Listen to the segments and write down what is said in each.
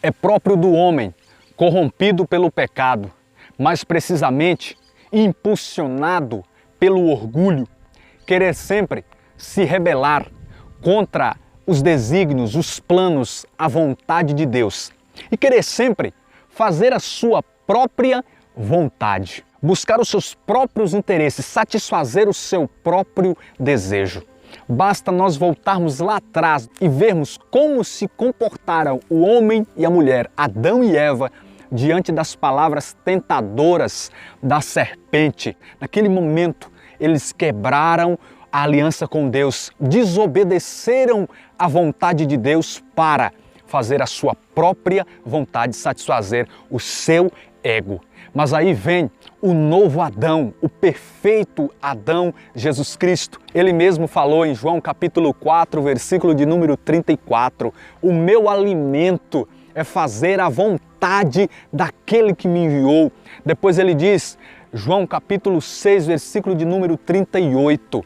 é próprio do homem, corrompido pelo pecado, mais precisamente impulsionado pelo orgulho, querer sempre se rebelar contra os desígnios, os planos, a vontade de Deus e querer sempre fazer a sua própria vontade, buscar os seus próprios interesses, satisfazer o seu próprio desejo. Basta nós voltarmos lá atrás e vermos como se comportaram o homem e a mulher, Adão e Eva, diante das palavras tentadoras da serpente. Naquele momento, eles quebraram a aliança com Deus, desobedeceram à vontade de Deus para fazer a sua própria vontade, satisfazer o seu ego. Mas aí vem o novo Adão, o perfeito Adão, Jesus Cristo. Ele mesmo falou em João capítulo 4, versículo de número 34, o meu alimento é fazer a vontade daquele que me enviou. Depois ele diz, João capítulo 6, versículo de número 38,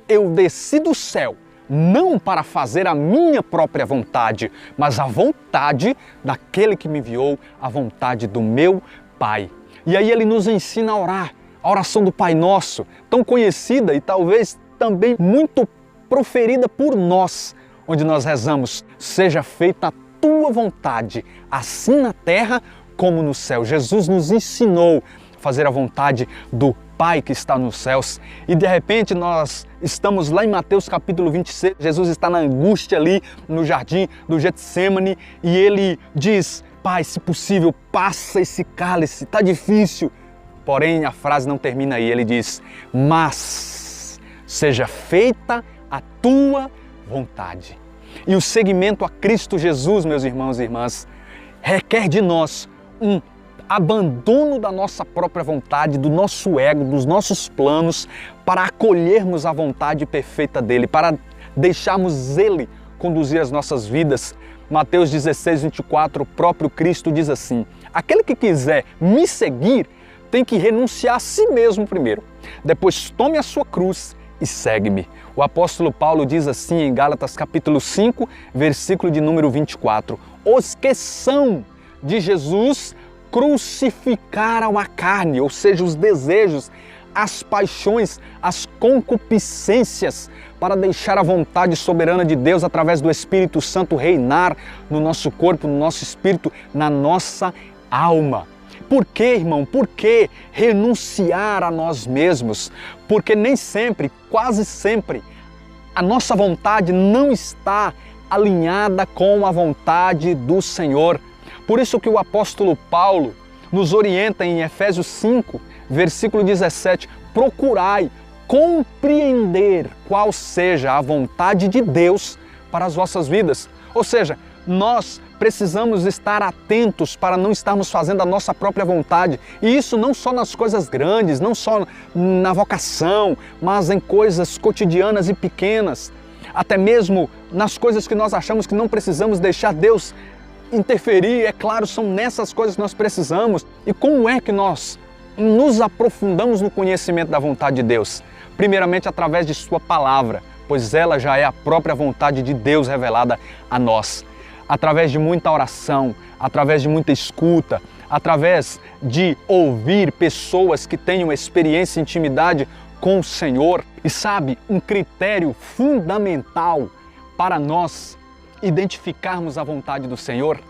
eu desci do céu, não para fazer a minha própria vontade, mas a vontade daquele que me enviou, a vontade do meu Pai. E aí ele nos ensina a orar, a oração do Pai Nosso, tão conhecida e talvez também muito proferida por nós, onde nós rezamos, seja feita a tua vontade, assim na terra como no céu. Jesus nos ensinou a fazer a vontade do Pai que está nos céus. E de repente nós estamos lá em Mateus capítulo 26, Jesus está na angústia ali no jardim do Getsêmani e ele diz, Pai, se possível, passa esse cálice, está difícil. Porém, a frase não termina aí, ele diz, mas seja feita a tua vontade. E o seguimento a Cristo Jesus, meus irmãos e irmãs, requer de nós um abandono da nossa própria vontade, do nosso ego, dos nossos planos, para acolhermos a vontade perfeita dele, para deixarmos ele conduzir as nossas vidas. Mateus 16, 24, o próprio Cristo diz assim, aquele que quiser me seguir tem que renunciar a si mesmo primeiro, depois tome a sua cruz e segue-me. O apóstolo Paulo diz assim em Gálatas capítulo 5, versículo de número 24, os que são de Jesus crucificaram a carne, ou seja, os desejos, as paixões, as concupiscências, para deixar a vontade soberana de Deus através do Espírito Santo reinar no nosso corpo, no nosso espírito, na nossa alma. Por que, irmão? Por que renunciar a nós mesmos? Porque nem sempre, quase sempre, a nossa vontade não está alinhada com a vontade do Senhor. Por isso que o apóstolo Paulo nos orienta em Efésios 5, versículo 17, procurai compreender qual seja a vontade de Deus para as vossas vidas. Ou seja, nós precisamos estar atentos para não estarmos fazendo a nossa própria vontade. E isso não só nas coisas grandes, não só na vocação, mas em coisas cotidianas e pequenas. Até mesmo nas coisas que nós achamos que não precisamos deixar Deus interferir. É claro, são nessas coisas que nós precisamos. E como é que nós nos aprofundamos no conhecimento da vontade de Deus? Primeiramente através de sua palavra, pois ela já é a própria vontade de Deus revelada a nós. Através de muita oração, através de muita escuta, através de ouvir pessoas que tenham experiência e intimidade com o Senhor. E sabe, um critério fundamental para nós identificarmos a vontade do Senhor?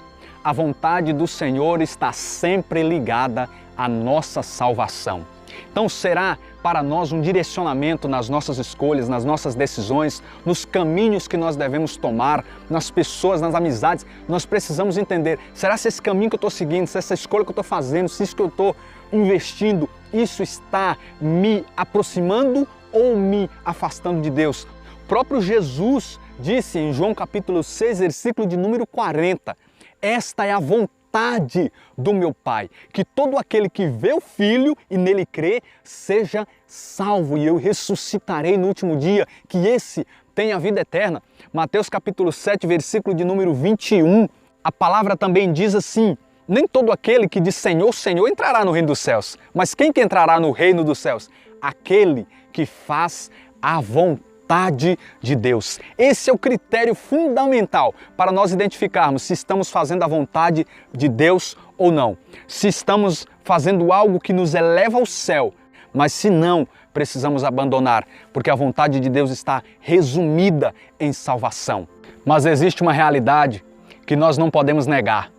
A vontade do Senhor está sempre ligada à nossa salvação. Então será para nós um direcionamento nas nossas escolhas, nas nossas decisões, nos caminhos que nós devemos tomar, nas pessoas, nas amizades. Nós precisamos entender, será se esse caminho que eu estou seguindo, se essa escolha que eu estou fazendo, se isso que eu estou investindo, isso está me aproximando ou me afastando de Deus? O próprio Jesus disse em João capítulo 6, versículo de número 40, esta é a vontade do meu Pai, que todo aquele que vê o Filho e nele crê, seja salvo, e eu ressuscitarei no último dia, que esse tenha vida eterna. Mateus capítulo 7, versículo de número 21, a palavra também diz assim, nem todo aquele que diz Senhor, Senhor entrará no reino dos céus, mas quem que entrará no reino dos céus? Aquele que faz a vontade vontade de Deus. Esse é o critério fundamental para nós identificarmos se estamos fazendo a vontade de Deus ou não. Se estamos fazendo algo que nos eleva ao céu, mas se não, precisamos abandonar, porque a vontade de Deus está resumida em salvação. Mas existe uma realidade que nós não podemos negar.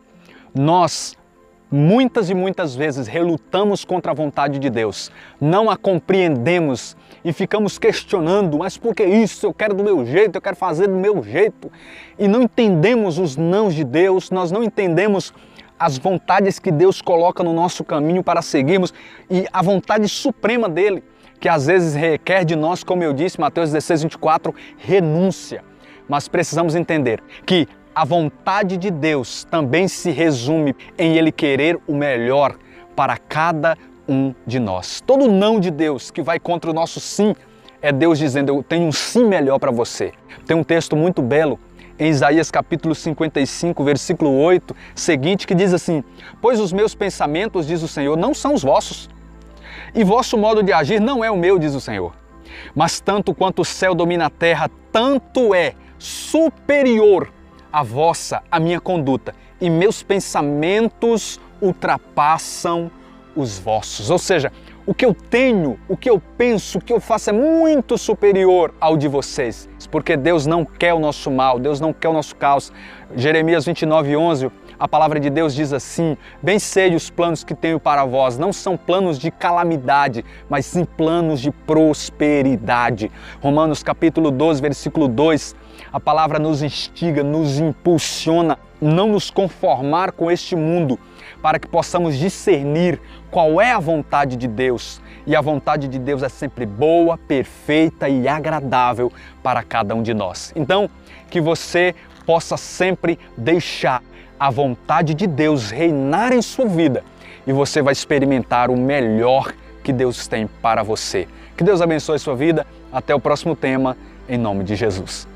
Nós, muitas e muitas vezes, relutamos contra a vontade de Deus. Não a compreendemos e ficamos questionando, mas por que isso? Eu quero do meu jeito, eu quero fazer do meu jeito. E não entendemos os nãos de Deus, nós não entendemos as vontades que Deus coloca no nosso caminho para seguirmos e a vontade suprema dele, que às vezes requer de nós, como eu disse, Mateus 16, 24, renúncia. Mas precisamos entender que a vontade de Deus também se resume em Ele querer o melhor para cada um de nós. Todo não de Deus que vai contra o nosso sim é Deus dizendo, eu tenho um sim melhor para você. Tem um texto muito belo em Isaías capítulo 55, versículo 8, seguinte, que diz assim, pois os meus pensamentos, diz o Senhor, não são os vossos, e vosso modo de agir não é o meu, diz o Senhor. Mas tanto quanto o céu domina a terra, tanto é superior a minha conduta, e meus pensamentos ultrapassam os vossos. Ou seja, o que eu tenho, o que eu penso, o que eu faço é muito superior ao de vocês, porque Deus não quer o nosso mal, Deus não quer o nosso caos. Jeremias 29, 11, a palavra de Deus diz assim, bem sei os planos que tenho para vós, não são planos de calamidade, mas sim planos de prosperidade. Romanos capítulo 12, versículo 2, a palavra nos instiga, nos impulsiona, não nos conformar com este mundo, para que possamos discernir qual é a vontade de Deus. E a vontade de Deus é sempre boa, perfeita e agradável para cada um de nós. Então, que você possa sempre deixar a vontade de Deus reinar em sua vida e você vai experimentar o melhor que Deus tem para você. Que Deus abençoe sua vida. Até o próximo tema, em nome de Jesus.